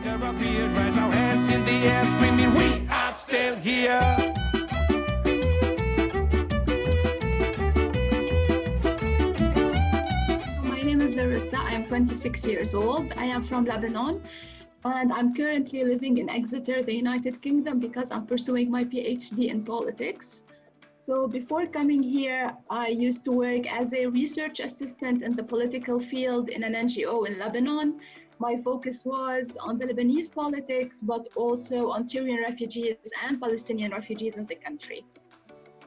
Terrified, raise our hands in the air, screaming, we are still here. My name is Larissa. I am 26 years old. I am from Lebanon, and I'm currently living in Exeter, the United Kingdom, because I'm pursuing my PhD in politics. So before coming here, I used to work as a research assistant in the political field in an NGO in Lebanon. My focus was on the Lebanese politics, but also on Syrian refugees and Palestinian refugees in the country.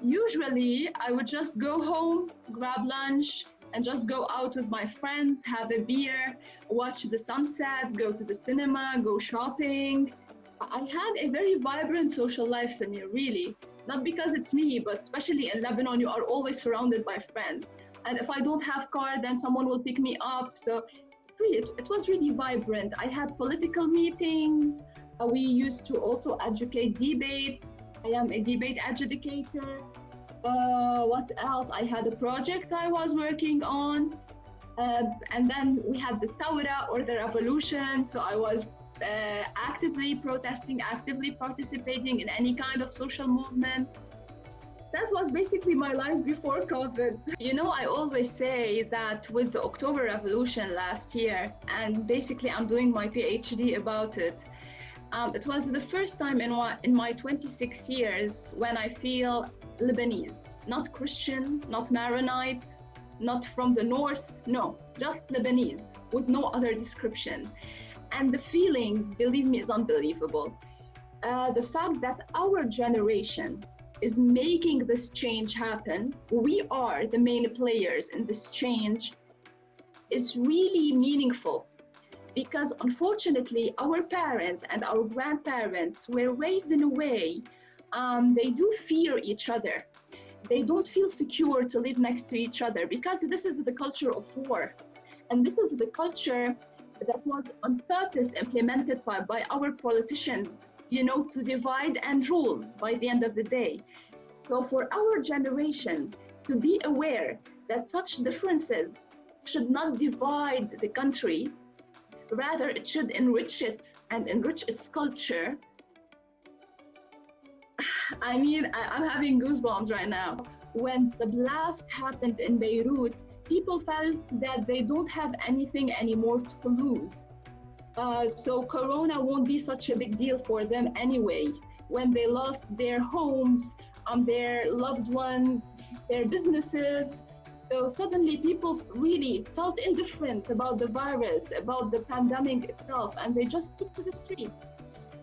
Usually, I would just go home, grab lunch, and just go out with my friends, have a beer, watch the sunset, go to the cinema, go shopping. I had a very vibrant social life, Samir, really. Not because it's me, but especially in Lebanon, you are always surrounded by friends. And if I don't have car, then someone will pick me up. So really, it was really vibrant. I had political meetings. We used to also educate debates. I am a debate adjudicator. What else? I had a project I was working on. And then we had the Thawra, or the revolution. So I was actively protesting, actively participating in any kind of social movement. That was basically my life before COVID. You know, I always say that with the October Revolution last year, and basically I'm doing my PhD about it, it was the first time in my 26 years when I feel Lebanese, not Christian, not Maronite, not from the north, no, just Lebanese with no other description. And the feeling, believe me, is unbelievable. The fact that our generation is making this change happen, we are the main players in this change, is really meaningful. Because unfortunately, our parents and our grandparents were raised in a way, they do fear each other. They don't feel secure to live next to each other because this is the culture of war. And this is the culture that was on purpose implemented by our politicians, you know, to divide and rule by the end of the day. So for our generation to be aware that such differences should not divide the country, rather it should enrich it and enrich its culture. I mean, I'm having goosebumps right now. When the blast happened in Beirut, people felt that they don't have anything anymore to lose. So Corona won't be such a big deal for them anyway. When they lost their homes, their loved ones, their businesses. So suddenly people really felt indifferent about the virus, about the pandemic itself, and they just took to the streets.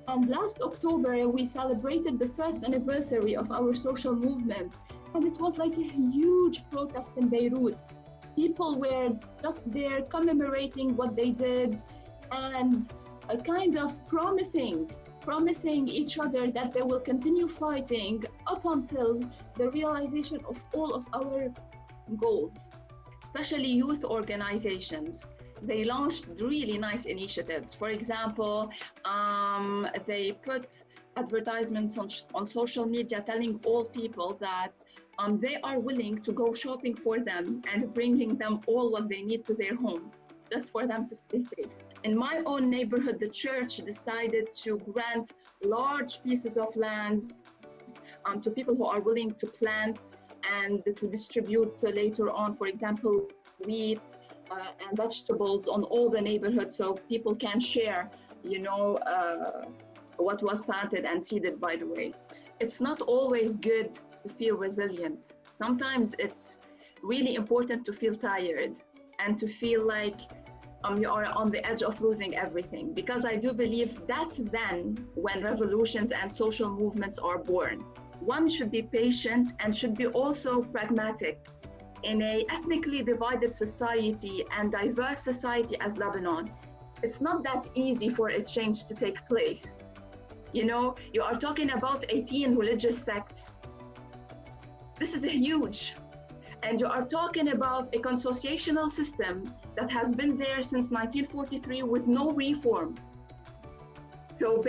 And last October, we celebrated the first anniversary of our social movement. And it was like a huge protest in Beirut. People were just there commemorating what they did and kind of promising each other that they will continue fighting up until the realization of all of our goals, especially youth organizations. They launched really nice initiatives. For example, they put advertisements on social media telling all people that they are willing to go shopping for them and bringing them all what they need to their homes, just for them to stay safe. In my own neighborhood, the church decided to grant large pieces of land to people who are willing to plant and to distribute later on, for example, wheat and vegetables on all the neighborhoods, so people can share, you know, what was planted and seeded, by the way. It's not always good to feel resilient. Sometimes it's really important to feel tired and to feel like you are on the edge of losing everything, because I do believe that's then when revolutions and social movements are born. One should be patient and should be also pragmatic. In an ethnically divided society and diverse society as Lebanon, it's not that easy for a change to take place. You know, you are talking about 18 religious sects. This is huge. And you are talking about a consociational system that has been there since 1943 with no reform. So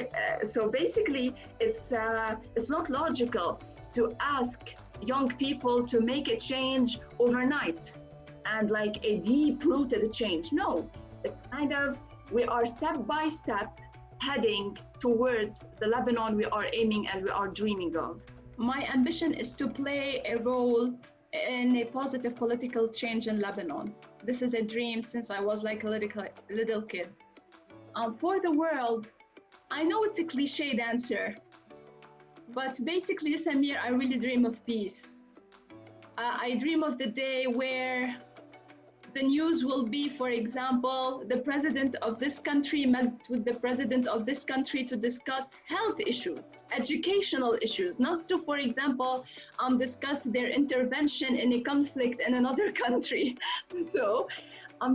basically, it's not logical to ask young people to make a change overnight and like a deep-rooted change. No, it's kind of, we are step by step heading towards the Lebanon we are aiming and we are dreaming of. My ambition is to play a role in a positive political change in Lebanon. This is a dream since I was like a little kid. For the world, I know it's a cliched answer, but basically, Samir, I really dream of peace. I dream of the day where the news will be, for example, the president of this country met with the president of this country to discuss health issues, educational issues, not to, for example, discuss their intervention in a conflict in another country. So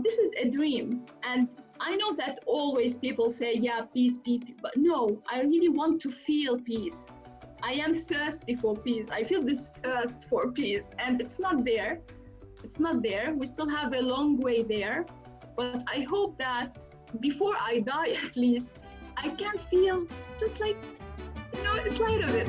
this is a dream. And I know that always people say, yeah, peace, peace, but no, I really want to feel peace. I am thirsty for peace. I feel this thirst for peace, and it's not there. It's not there. We still have a long way there. But I hope that before I die, at least, I can feel just like, a slight of it.